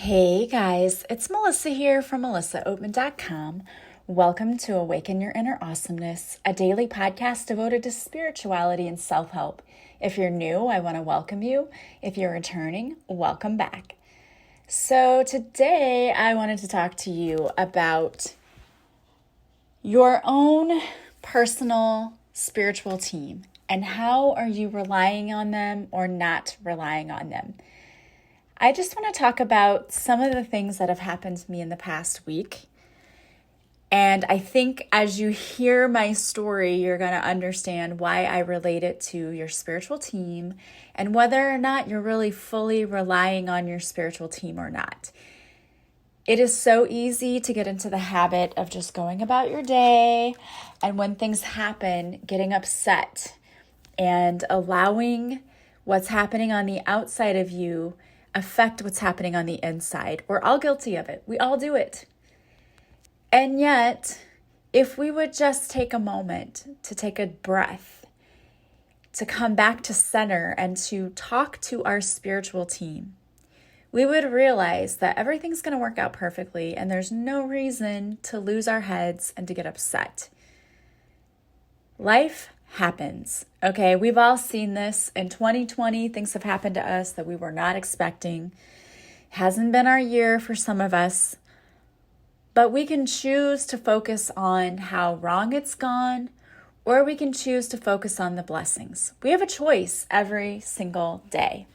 Hey guys, it's Melissa here from melissaoatman.com. Welcome to Awaken Your Inner Awesomeness, a daily podcast devoted to spirituality and self-help. If you're new, I want to welcome you. If you're returning, welcome back. So today I wanted to talk to you about your own personal spiritual team and how are you relying on them or not relying on them. I just want to talk about some of the things that have happened to me in the past week. And I think as you hear my story, you're going to understand why I relate it to your spiritual team and whether or not you're really fully relying on your spiritual team or not. It is so easy to get into the habit of just going about your day and when things happen, getting upset and allowing what's happening on the outside of you affect what's happening on the inside. We're all guilty of it. We all do it. And yet, if we would just take a moment to take a breath, to come back to center and to talk to our spiritual team, we would realize that everything's going to work out perfectly and there's no reason to lose our heads and to get upset. Life happens. Okay, we've all seen this. In 2020, things have happened to us that we were not expecting. Hasn't been our year for some of us, but we can choose to focus on how wrong it's gone, or we can choose to focus on the blessings. We have a choice every single day.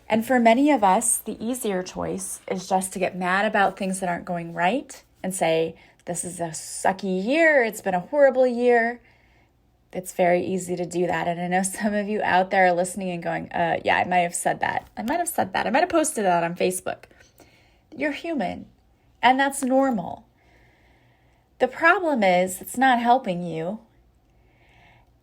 And for many of us, the easier choice is just to get mad about things that aren't going right and say, this is a sucky year. It's been a horrible year. It's very easy to do that. And I know some of you out there are listening and going, yeah, I might have said that. I might have posted that on Facebook. You're human, and that's normal. The problem is it's not helping you.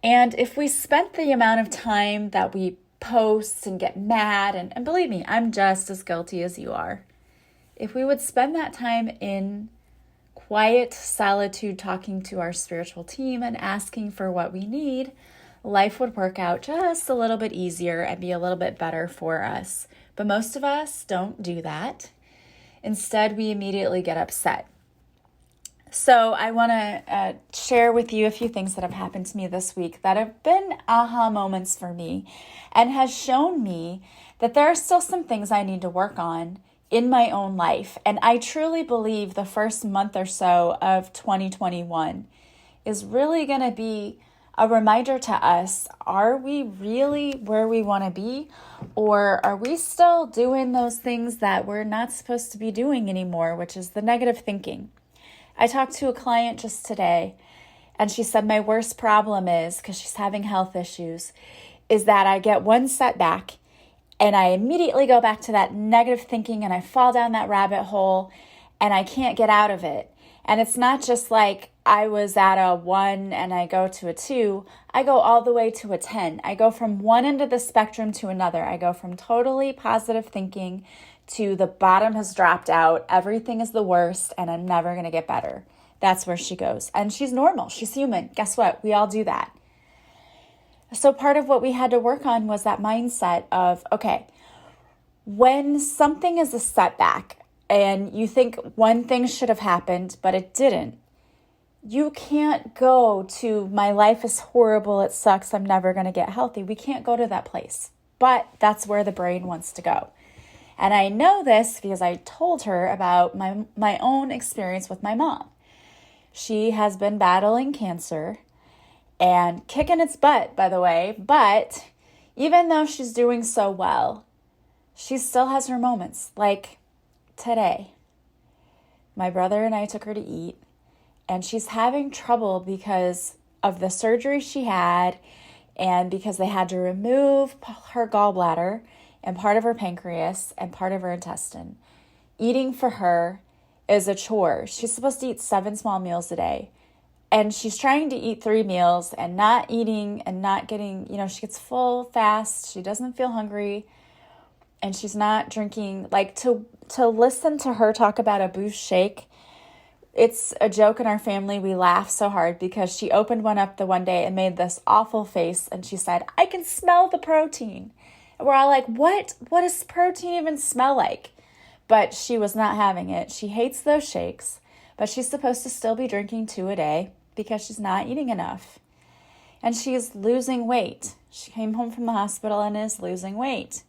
And if we spent the amount of time that we post and get mad, and believe me, I'm just as guilty as you are. If we would spend that time in quiet solitude talking to our spiritual team and asking for what we need, life would work out just a little bit easier and be a little bit better for us. But most of us don't do that. Instead, we immediately get upset. So I want to share with you a few things that have happened to me this week that have been aha moments for me and has shown me that there are still some things I need to work on in my own life. And I truly believe the first month or so of 2021 is really going to be a reminder to us, are we really where we want to be? Or are we still doing those things that we're not supposed to be doing anymore, which is the negative thinking? I talked to a client just today, and she said my worst problem is, because she's having health issues, is that I get one setback and I immediately go back to that negative thinking and I fall down that rabbit hole and I can't get out of it. And it's not just like I was at a 1 and I go to a 2. I go all the way to a 10. I go from one end of the spectrum to another. I go from totally positive thinking to the bottom has dropped out. Everything is the worst and I'm never going to get better. That's where she goes. And she's normal. She's human. Guess what? We all do that. So part of what we had to work on was that mindset of, okay, when something is a setback and you think one thing should have happened, but it didn't, you can't go to my life is horrible, it sucks, I'm never going to get healthy. We can't go to that place, but that's where the brain wants to go. And I know this because I told her about my own experience with my mom. She has been battling cancer and kicking its butt, by the way. But even though she's doing so well, she still has her moments. Like today, my brother and I took her to eat, and she's having trouble because of the surgery she had and because they had to remove her gallbladder and part of her pancreas and part of her intestine. Eating for her is a chore. She's supposed to eat 7 small meals a day. And she's trying to eat 3 meals and not eating and not getting, she gets full fast. She doesn't feel hungry and she's not drinking. Like to listen to her talk about a Boost shake, it's a joke in our family. We laugh so hard because she opened one up the one day and made this awful face. And she said, I can smell the protein. And we're all like, what? What does protein even smell like? but she was not having it. She hates those shakes, but she's supposed to still be drinking 2 a day because she's not eating enough. And she's losing weight. She came home from the hospital and is losing weight.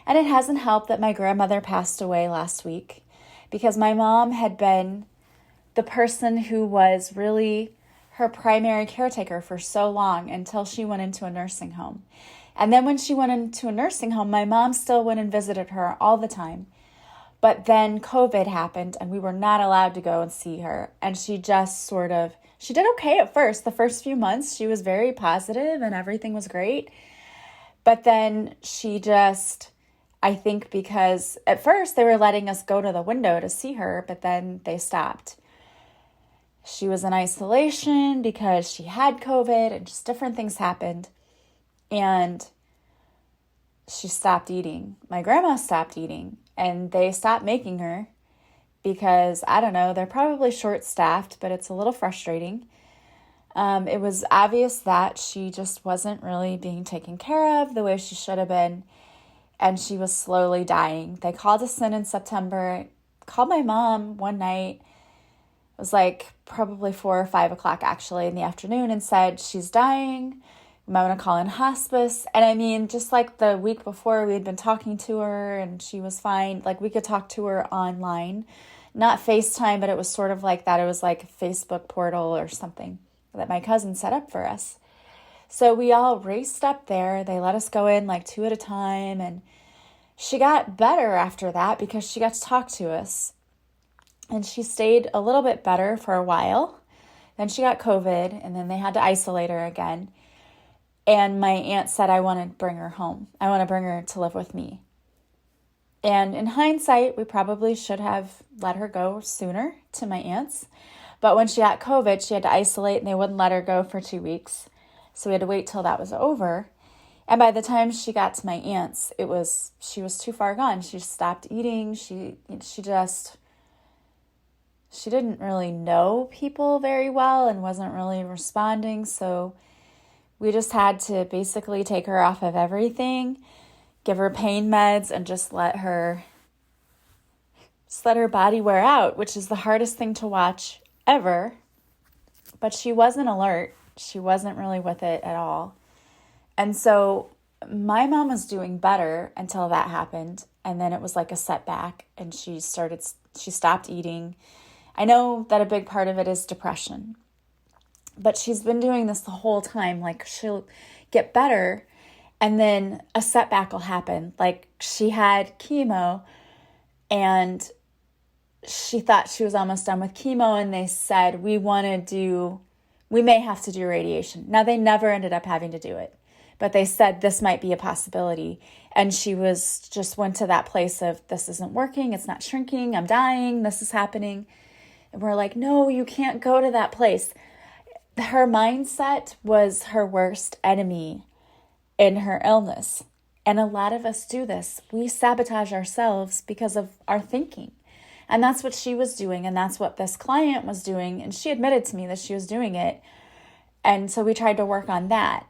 And it hasn't helped that my grandmother passed away last week, because my mom had been the person who was really her primary caretaker for so long until she went into a nursing home. And then when she went into a nursing home, my mom still went and visited her all the time. But then COVID happened and we were not allowed to go and see her. And she just she did okay at first. The first few months, she was very positive and everything was great. But then she just, I think because at first they were letting us go to the window to see her, but then they stopped. She was in isolation because she had COVID and just different things happened. And she stopped eating. My grandma stopped eating and they stopped making her because, I don't know, they're probably short-staffed, but it's a little frustrating. It was obvious that she just wasn't really being taken care of the way she should have been, and she was slowly dying. They called us in September, called my mom one night. It was like probably 4 or 5 o'clock actually in the afternoon, and said she's dying. You might want to call in hospice. And I mean, just like the week before, we had been talking to her and she was fine. Like we could talk to her online, not FaceTime, but it was sort of like that. It was like a Facebook portal or something that my cousin set up for us. So we all raced up there. They let us go in like 2 at a time. And she got better after that because she got to talk to us. And she stayed a little bit better for a while. Then she got COVID and then they had to isolate her again. And my aunt said, I want to bring her home. I want to bring her to live with me. And in hindsight, we probably should have let her go sooner to my aunt's. But when she got COVID, she had to isolate and they wouldn't let her go for 2 weeks. So we had to wait till that was over. And by the time she got to my aunt's, she was too far gone. She stopped eating. She didn't really know people very well and wasn't really responding. So we just had to basically take her off of everything, give her pain meds, and just let her body wear out, which is the hardest thing to watch ever. But she wasn't alert. She wasn't really with it at all. And so my mom was doing better until that happened. And then it was like a setback and she stopped eating. I know that a big part of it is depression. But she's been doing this the whole time. Like she'll get better and then a setback will happen. Like she had chemo and she thought she was almost done with chemo and they said, we may have to do radiation. Now they never ended up having to do it, but they said this might be a possibility. And she went to that place of, this isn't working. It's not shrinking. I'm dying. This is happening. And we're like, no, you can't go to that place. Her mindset was her worst enemy in her illness. And a lot of us do this. We sabotage ourselves because of our thinking. And that's what she was doing. And that's what this client was doing. And she admitted to me that she was doing it. And so we tried to work on that.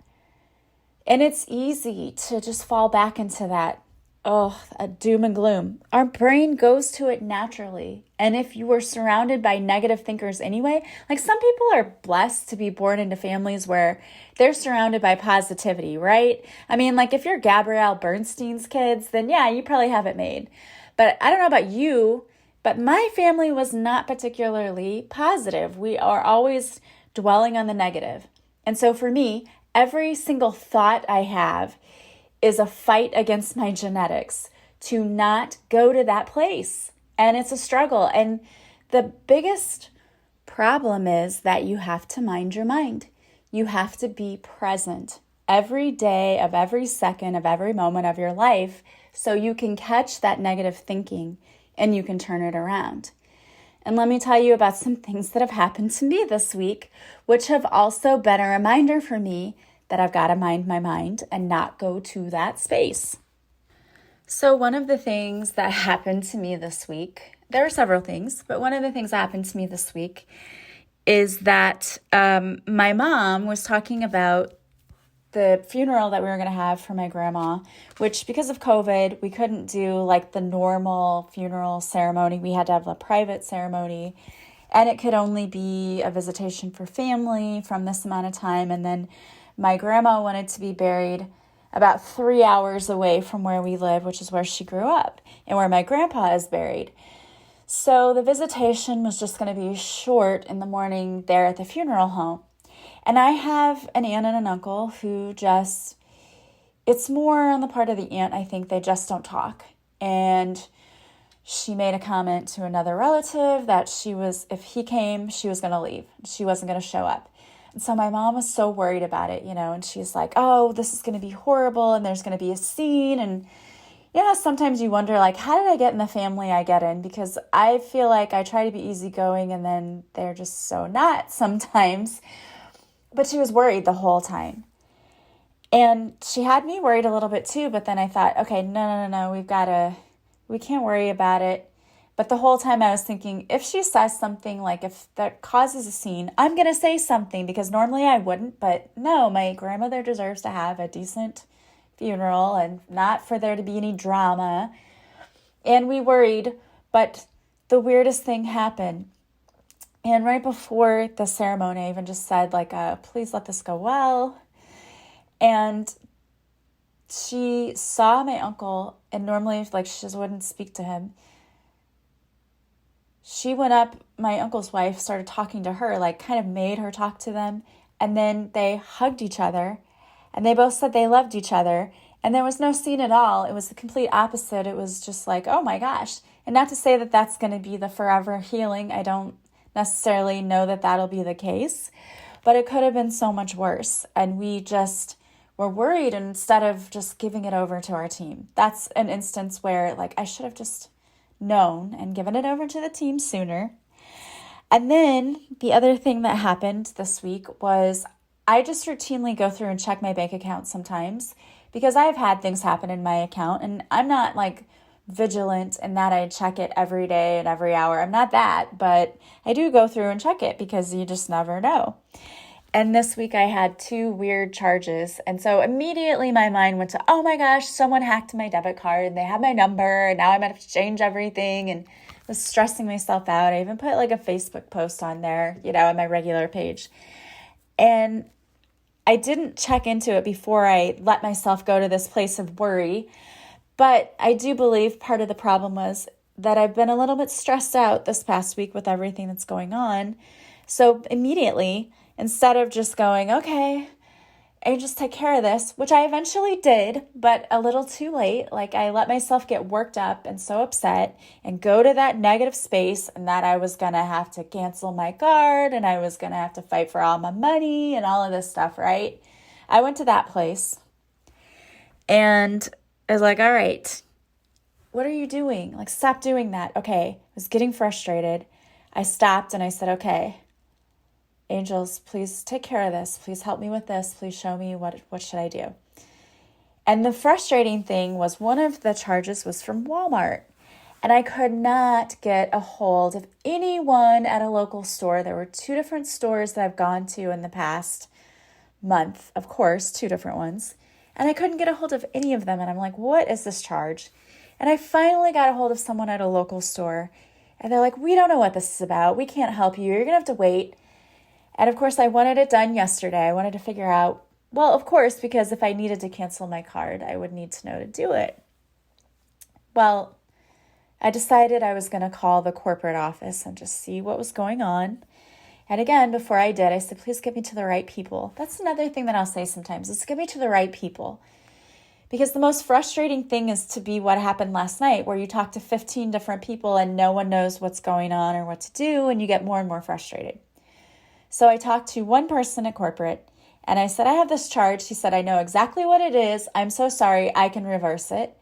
And it's easy to just fall back into that, a doom and gloom. Our brain goes to it naturally. And if you were surrounded by negative thinkers anyway, like some people are blessed to be born into families where they're surrounded by positivity, right? I mean, like if you're Gabrielle Bernstein's kids, then yeah, you probably have it made. But I don't know about you, but my family was not particularly positive. We are always dwelling on the negative. And so for me, every single thought I have is a fight against my genetics to not go to that place. And it's a struggle. And the biggest problem is that you have to mind your mind. You have to be present every day of every second of every moment of your life so you can catch that negative thinking and you can turn it around. And let me tell you about some things that have happened to me this week, which have also been a reminder for me that I've got to mind my mind and not go to that space. So one of the things that happened to me this week, there were several things, but one of the things that happened to me this week is that my mom was talking about the funeral that we were going to have for my grandma, which because of COVID, we couldn't do like the normal funeral ceremony. We had to have a private ceremony, and it could only be a visitation for family from this amount of time. And then my grandma wanted to be buried about 3 hours away from where we live, which is where she grew up and where my grandpa is buried. So the visitation was just going to be short in the morning there at the funeral home. And I have an aunt and an uncle who just, it's more on the part of the aunt, I think they just don't talk. And she made a comment to another relative that if he came, she was going to leave. She wasn't going to show up. And so my mom was so worried about it, and she's like, oh, this is going to be horrible. And there's going to be a scene. And sometimes you wonder, like, how did I get in the family I get in? Because I feel like I try to be easygoing and then they're just so not sometimes. But she was worried the whole time. And she had me worried a little bit too, but then I thought, okay, no, we can't worry about it. But the whole time I was thinking, if she says something, like if that causes a scene, I'm going to say something, because normally I wouldn't. But no, my grandmother deserves to have a decent funeral and not for there to be any drama. And we worried, but the weirdest thing happened. And right before the ceremony, I even just said, like, please let this go well. And she saw my uncle, and normally, like, she just wouldn't speak to him. She went up, my uncle's wife started talking to her, like, kind of made her talk to them. And then they hugged each other, and they both said they loved each other. And there was no scene at all. It was the complete opposite. It was just like, oh my gosh. And not to say that that's going to be the forever healing. I don't necessarily know that that'll be the case, but it could have been so much worse. And we just were worried, instead of just giving it over to our team. That's an instance where, like, I should have just known and given it over to the team sooner. And then the other thing that happened this week was I just routinely go through and check my bank account sometimes, because I've had things happen in my account, and I'm not like vigilant in that I check it every day and every hour. I'm not that, but I do go through and check it because you just never know. And this week I had 2 weird charges. And so immediately my mind went to, oh my gosh, someone hacked my debit card and they have my number, and now I'm going to have to change everything, and was stressing myself out. I even put like a Facebook post on there, on my regular page. And I didn't check into it before I let myself go to this place of worry. But I do believe part of the problem was that I've been a little bit stressed out this past week with everything that's going on. So immediately, instead of just going, okay, I just take care of this, which I eventually did, but a little too late. Like, I let myself get worked up and so upset and go to that negative space, and that I was going to have to cancel my card, and I was going to have to fight for all my money and all of this stuff, right? I went to that place, and I was like, all right, what are you doing? Like, stop doing that. Okay, I was getting frustrated. I stopped and I said, okay, angels, please take care of this. Please help me with this. Please show me what should I do. And the frustrating thing was, one of the charges was from Walmart, and I could not get a hold of anyone at a local store. There were 2 different stores that I've gone to in the past month, of course, 2 different ones, and I couldn't get a hold of any of them. And I'm like, what is this charge? And I finally got a hold of someone at a local store, and they're like, we don't know what this is about. We can't help you. You're going to have to wait. And of course, I wanted it done yesterday. I wanted to figure out, well, of course, because if I needed to cancel my card, I would need to know to do it. Well, I decided I was going to call the corporate office and just see what was going on. And again, before I did, I said, please get me to the right people. That's another thing that I'll say sometimes, is get me to the right people. Because the most frustrating thing is to be what happened last night, where you talk to 15 different people and no one knows what's going on or what to do, and you get more and more frustrated. So I talked to one person at corporate, and I said, I have this charge. He said, I know exactly what it is. I'm so sorry. I can reverse it.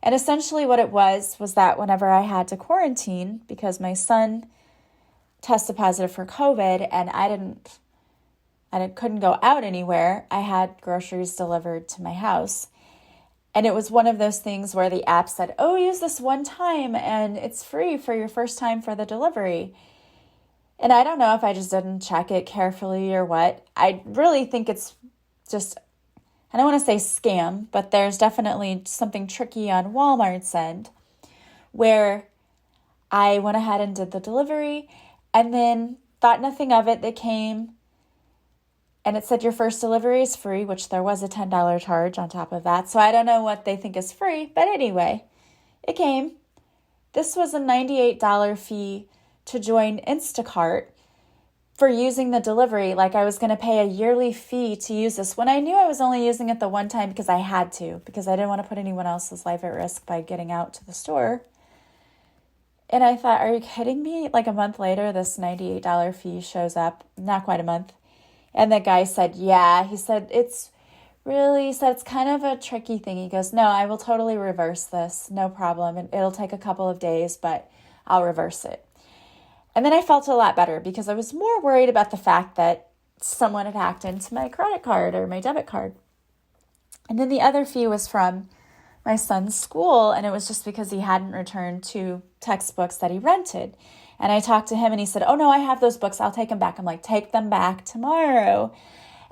And essentially what it was that whenever I had to quarantine, because my son tested positive for COVID and I couldn't go out anywhere, I had groceries delivered to my house. And it was one of those things where the app said, oh, use this one time and it's free for your first time for the delivery. And I don't know if I just didn't check it carefully or what. I really think it's just I don't want to say scam, but there's definitely something tricky on Walmart's end where I went ahead and did the delivery and then thought nothing of it. They came and it said your first delivery is free, which there was a $10 charge on top of that. So I don't know what they think is free, but anyway, it came. This was a $98 fee to join Instacart for using the delivery. Like I was going to pay a yearly fee to use this when I knew I was only using it the one time because I had to, because I didn't want to put anyone else's life at risk by getting out to the store. And I thought, are you kidding me? Like a month later, this $98 fee shows up, not quite a month. And the guy said, yeah, he said, it's kind of a tricky thing. He goes, no, I will totally reverse this. No problem. It'll take a couple of days, but I'll reverse it. And then I felt a lot better because I was more worried about the fact that someone had hacked into my credit card or my debit card. And then the other fee was from my son's school, and it was just because he hadn't returned 2 textbooks that he rented. And I talked to him and he said, oh no, I have those books. I'll take them back. I'm like, take them back tomorrow.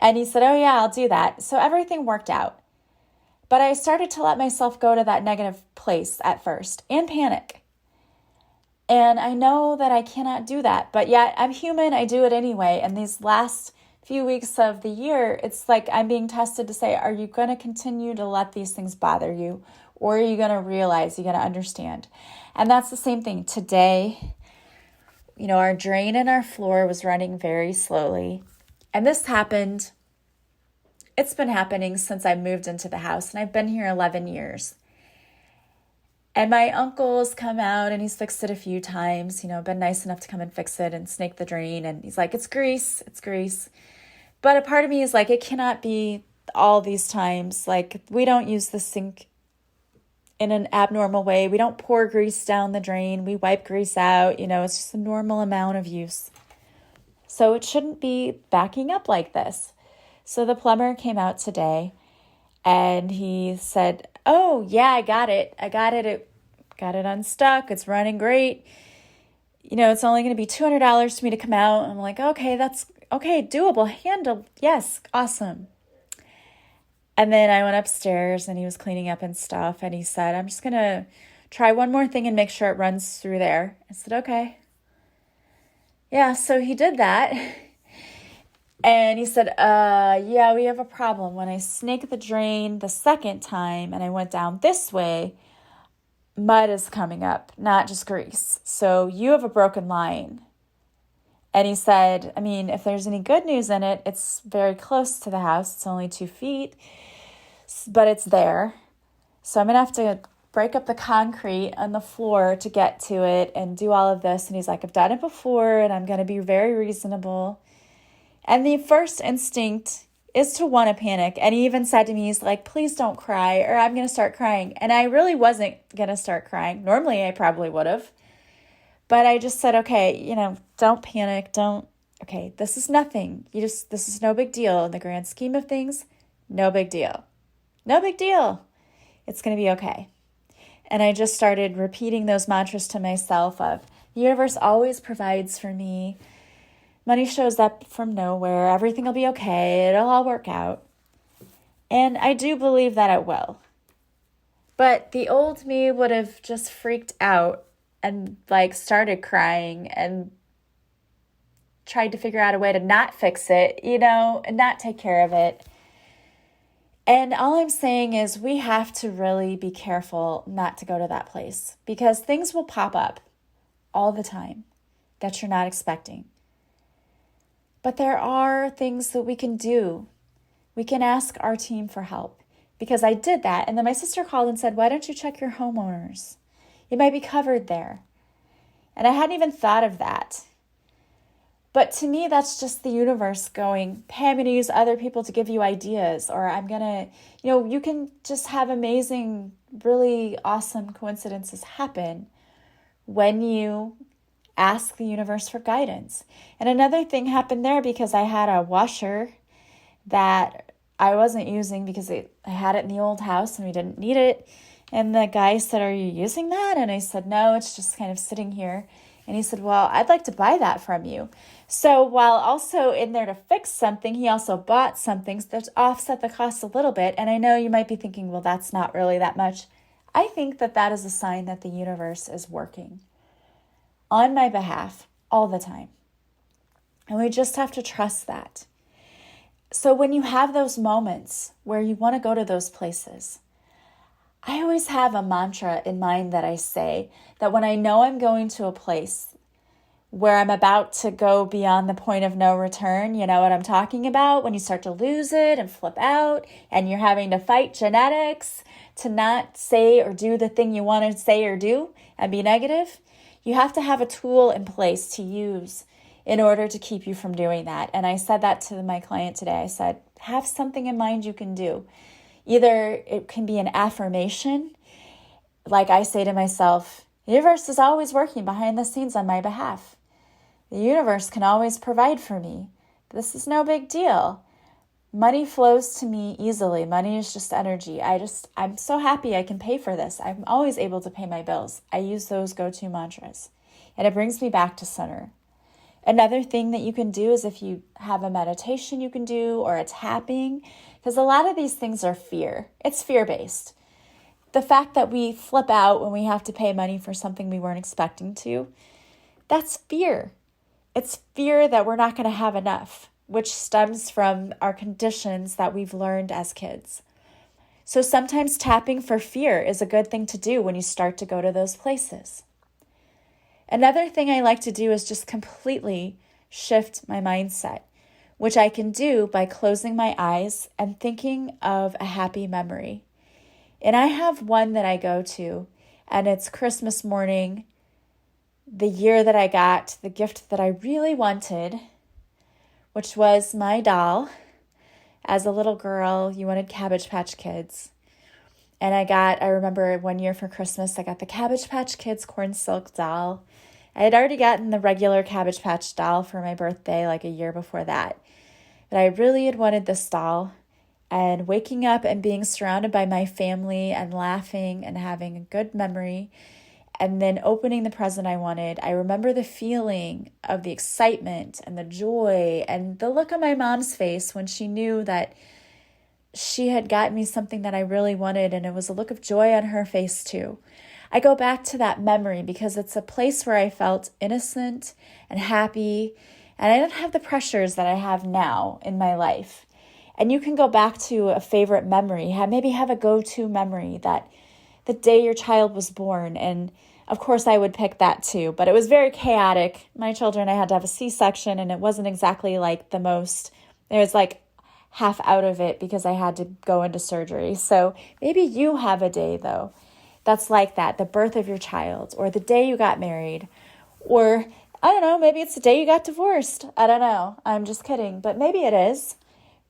And he said, oh yeah, I'll do that. So everything worked out. But I started to let myself go to that negative place at first and panic. And I know that I cannot do that, but yet I'm human. I do it anyway. And these last few weeks of the year, it's like I'm being tested to say, are you going to continue to let these things bother you? Or are you going to realize, you're going to understand? And that's the same thing today. Our drain in our floor was running very slowly. And this happened, it's been happening since I moved into the house. And I've been here 11 years. And my uncle's come out and he's fixed it a few times, been nice enough to come and fix it and snake the drain. And he's like, it's grease. But a part of me is like, it cannot be all these times. Like, we don't use the sink in an abnormal way. We don't pour grease down the drain. We wipe grease out. It's just a normal amount of use. So it shouldn't be backing up like this. So the plumber came out today and he said, oh yeah, I got it. It got it unstuck. It's running great. It's only going to be $200 for me to come out. I'm like, okay, that's okay. Doable, handle. Yes. Awesome. And then I went upstairs and he was cleaning up and stuff. And he said, I'm just going to try one more thing and make sure it runs through there. I said, okay. Yeah, so he did that. And he said, yeah, we have a problem. When I snaked the drain the second time and I went down this way, mud is coming up, not just grease. So you have a broken line. And he said, if there's any good news in it, it's very close to the house. It's only 2 feet, but it's there. So I'm going to have to break up the concrete on the floor to get to it and do all of this. And he's like, I've done it before and I'm going to be very reasonable. And the first instinct is to want to panic. And he even said to me, he's like, please don't cry or I'm going to start crying. And I really wasn't going to start crying. Normally I probably would have. But I just said, okay, don't panic. Okay, this is nothing. This is no big deal. In the grand scheme of things, no big deal. No big deal. It's going to be okay. And I just started repeating those mantras to myself of, the universe always provides for me. Money shows up from nowhere. Everything will be okay. It'll all work out. And I do believe that it will. But the old me would have just freaked out and started crying and tried to figure out a way to not fix it, and not take care of it. And all I'm saying is we have to really be careful not to go to that place because things will pop up all the time that you're not expecting. But there are things that we can do. We can ask our team for help because I did that. And then my sister called and said, why don't you check your homeowners? It might be covered there. And I hadn't even thought of that. But to me, that's just the universe going, hey, I'm going to use other people to give you ideas. Or I'm going to, you can just have amazing, really awesome coincidences happen when you ask the universe for guidance. And another thing happened there because I had a washer that I wasn't using because I had it in the old house and we didn't need it. And the guy said, are you using that? And I said, no, it's just kind of sitting here. And he said, well, I'd like to buy that from you. So while also in there to fix something, he also bought something that offset the cost a little bit. And I know you might be thinking, well, that's not really that much. I think that that is a sign that the universe is working on my behalf all the time. And we just have to trust that. So when you have those moments where you want to go to those places, I always have a mantra in mind that I say that when I know I'm going to a place where I'm about to go beyond the point of no return, you know what I'm talking about? When you start to lose it and flip out and you're having to fight genetics to not say or do the thing you want to say or do and be negative, you have to have a tool in place to use in order to keep you from doing that. And I said that to my client today. I said, have something in mind you can do. Either it can be an affirmation, like I say to myself, the universe is always working behind the scenes on my behalf. The universe can always provide for me. This is no big deal. Money flows to me easily. Money is just energy. I'm so happy I can pay for this. I'm always able to pay my bills. I use those go-to mantras, and it brings me back to center. Another thing that you can do is if you have a meditation you can do or a tapping, because a lot of these things are fear. It's fear-based. The fact that we flip out when we have to pay money for something we weren't expecting to, that's fear. It's fear that we're not going to have enough, which stems from our conditions that we've learned as kids. So sometimes tapping for fear is a good thing to do when you start to go to those places. Another thing I like to do is just completely shift my mindset, which I can do by closing my eyes and thinking of a happy memory. And I have one that I go to, and it's Christmas morning, the year that I got the gift that I really wanted, which was my doll. As a little girl, you wanted Cabbage Patch Kids. And I remember one year for Christmas, I got the Cabbage Patch Kids Corn Silk doll. I had already gotten the regular Cabbage Patch doll for my birthday like a year before that. But I really had wanted this doll. And waking up and being surrounded by my family and laughing and having a good memory, and then opening the present I wanted, I remember the feeling of the excitement and the joy and the look on my mom's face when she knew that she had gotten me something that I really wanted, and it was a look of joy on her face too. I go back to that memory because it's a place where I felt innocent and happy, and I didn't have the pressures that I have now in my life. And you can go back to a favorite memory, maybe have a go-to memory that the day your child was born. And of course I would pick that too, but it was very chaotic. My children, I had to have a C-section, and it wasn't exactly like the most, it was like half out of it because I had to go into surgery. So maybe you have a day though that's like that, the birth of your child, or the day you got married, or I don't know, maybe it's the day you got divorced. I don't know. I'm just kidding, but maybe it is.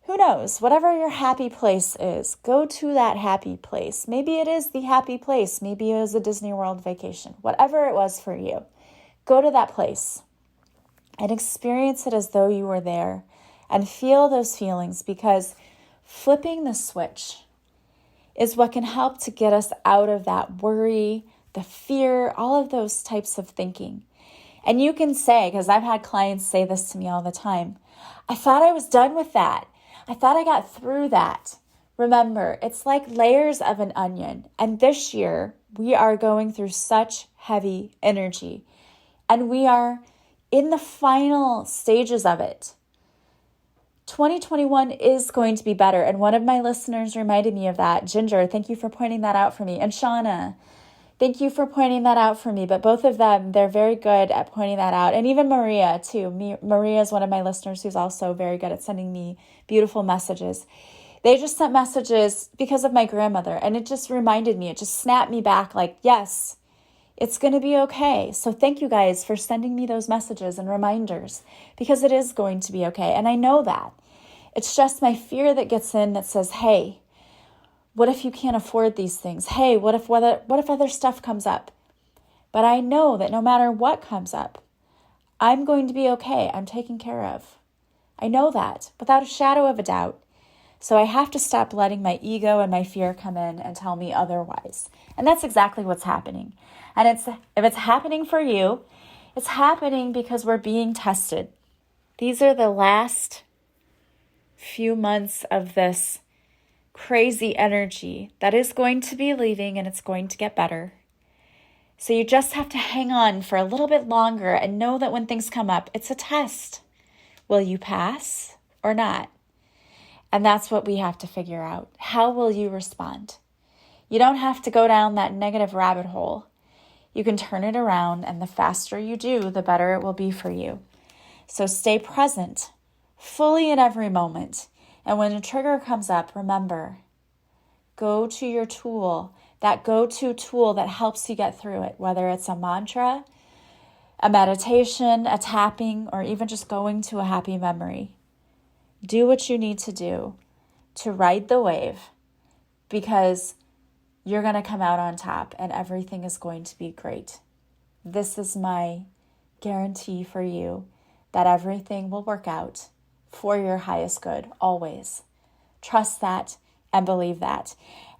Who knows? Whatever your happy place is, go to that happy place. Maybe it is the happy place. Maybe it was a Disney World vacation. Whatever it was for you, go to that place and experience it as though you were there and feel those feelings, because flipping the switch is what can help to get us out of that worry, the fear, all of those types of thinking. And you can say, because I've had clients say this to me all the time, I thought I was done with that. I thought I got through that. Remember, it's like layers of an onion. And this year, we are going through such heavy energy. And we are in the final stages of it. 2021 is going to be better. And one of my listeners reminded me of that. Ginger, thank you for pointing that out for me. And Shauna, thank you for pointing that out for me. But both of them, they're very good at pointing that out. And even Maria, too. Maria is one of my listeners who's also very good at sending me beautiful messages. They just sent messages because of my grandmother. And it just reminded me, it just snapped me back like, yes, it's going to be okay. So thank you guys for sending me those messages and reminders, because it is going to be okay. And I know that. It's just my fear that gets in that says, hey, what if you can't afford these things? Hey, what if other stuff comes up? But I know that no matter what comes up, I'm going to be okay. I'm taken care of. I know that without a shadow of a doubt. So I have to stop letting my ego and my fear come in and tell me otherwise. And that's exactly what's happening. And if it's happening for you, It's happening because we're being tested. These are the last few months of this crazy energy that is going to be leaving, and it's going to get better. So you just have to hang on for a little bit longer and know that when things come up, it's a test. Will you pass or not? And that's what we have to figure out. How will you respond? You don't have to go down that negative rabbit hole. You can turn it around, and the faster you do, the better it will be for you. So stay present, fully in every moment. And when a trigger comes up, remember, go to your tool, that go-to tool that helps you get through it, whether it's a mantra, a meditation, a tapping, or even just going to a happy memory. Do what you need to do to ride the wave, because you're going to come out on top and everything is going to be great. This is my guarantee for you that everything will work out for your highest good, always. Trust that and believe that.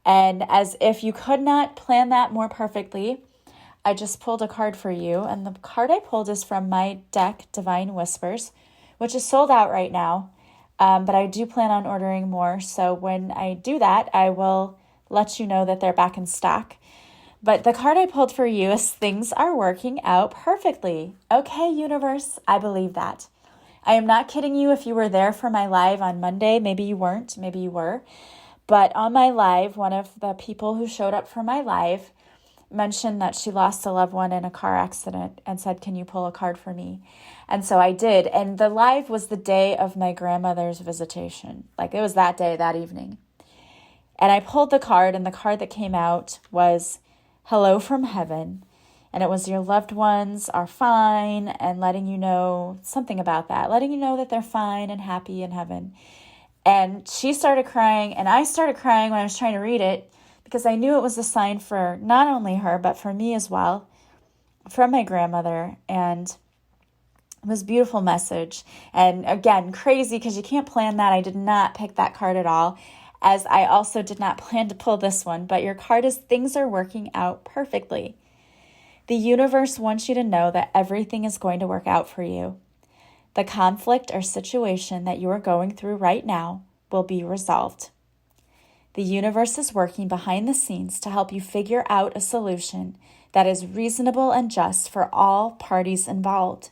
And as if you could not plan that more perfectly, I just pulled a card for you. And the card I pulled is from my deck, Divine Whispers, which is sold out right now. But I do plan on ordering more. So when I do that, I will let you know that they're back in stock. But the card I pulled for you is things are working out perfectly. Okay, universe, I believe that. I am not kidding you. If you were there for my live on Monday, maybe you weren't, maybe you were. But on my live, one of the people who showed up for my live mentioned that she lost a loved one in a car accident and said, can you pull a card for me? And so I did. And the live was the day of my grandmother's visitation. Like it was that day, that evening. And I pulled the card, and the card that came out was Hello from Heaven. And it was your loved ones are fine, and letting you know something about that, letting you know that they're fine and happy in heaven. And she started crying, and I started crying when I was trying to read it, because I knew it was a sign for not only her, but for me as well, from my grandmother. And it was a beautiful message. And again, crazy, because you can't plan that. I did not pick that card at all, as I also did not plan to pull this one. But your card is things are working out perfectly. The universe wants you to know that everything is going to work out for you. The conflict or situation that you are going through right now will be resolved. The universe is working behind the scenes to help you figure out a solution that is reasonable and just for all parties involved.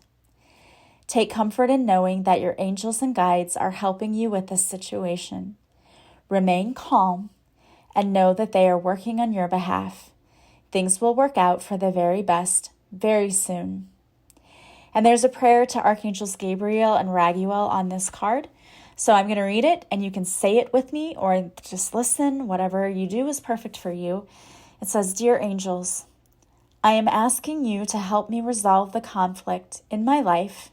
Take comfort in knowing that your angels and guides are helping you with this situation. Remain calm and know that they are working on your behalf. Things will work out for the very best very soon. And there's a prayer to Archangels Gabriel and Raguel on this card. So I'm going to read it, and you can say it with me or just listen. Whatever you do is perfect for you. It says, Dear angels, I am asking you to help me resolve the conflict in my life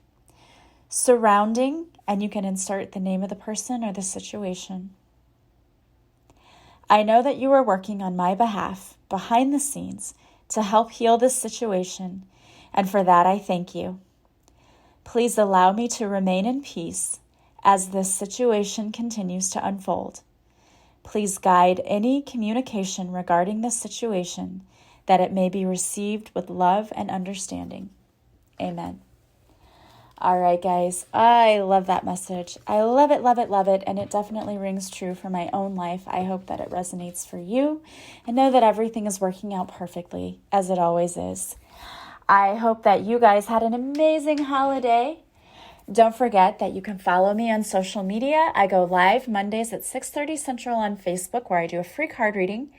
surrounding, and you can insert the name of the person or the situation. I know that you are working on my behalf behind the scenes to help heal this situation, and for that I thank you. Please allow me to remain in peace as this situation continues to unfold. Please guide any communication regarding this situation that it may be received with love and understanding. Amen. All right, guys, I love that message. I love it, love it, love it, and it definitely rings true for my own life. I hope that it resonates for you, and know that everything is working out perfectly, as it always is. I hope that you guys had an amazing holiday. Don't forget that you can follow me on social media. I go live Mondays at 6:30 Central on Facebook, where I do a free card reading.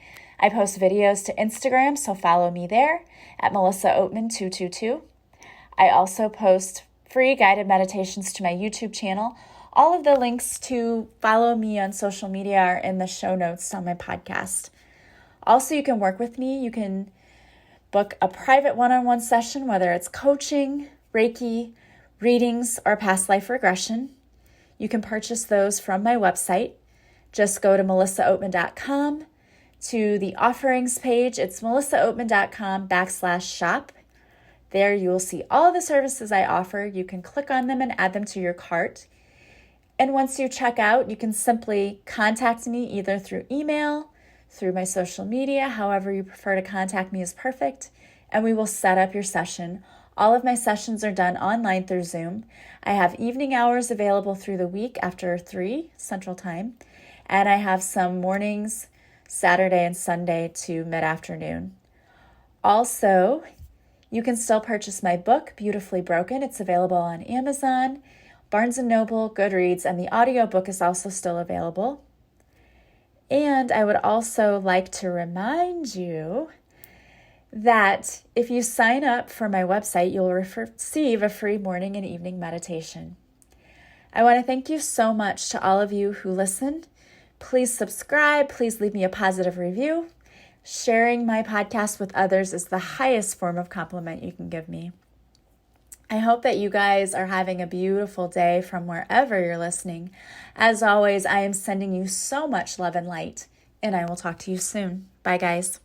I post videos to Instagram, so follow me there at Melissa Oatman 222. I also post free guided meditations to my YouTube channel. All of the links to follow me on social media are in the show notes on my podcast. Also, you can work with me. You can book a private one-on-one session, whether it's coaching, Reiki, readings, or past life regression. You can purchase those from my website. Just go to melissaoatman.com to the offerings page. It's melissaoatman.com/shop. There you will see all the services I offer. You can click on them and add them to your cart. And once you check out, you can simply contact me either through email, through my social media, however you prefer to contact me is perfect, and we will set up your session. All of my sessions are done online through Zoom. I have evening hours available through the week after 3 Central Time, and I have some mornings, Saturday and Sunday to mid-afternoon. Also, you can still purchase my book, Beautifully Broken. It's available on Amazon, Barnes & Noble, Goodreads, and the audiobook is also still available. And I would also like to remind you that if you sign up for my website, you'll receive a free morning and evening meditation. I want to thank you so much to all of you who listened. Please subscribe. Please leave me a positive review. Sharing my podcast with others is the highest form of compliment you can give me. I hope that you guys are having a beautiful day from wherever you're listening. As always, I am sending you so much love and light, and I will talk to you soon. Bye, guys.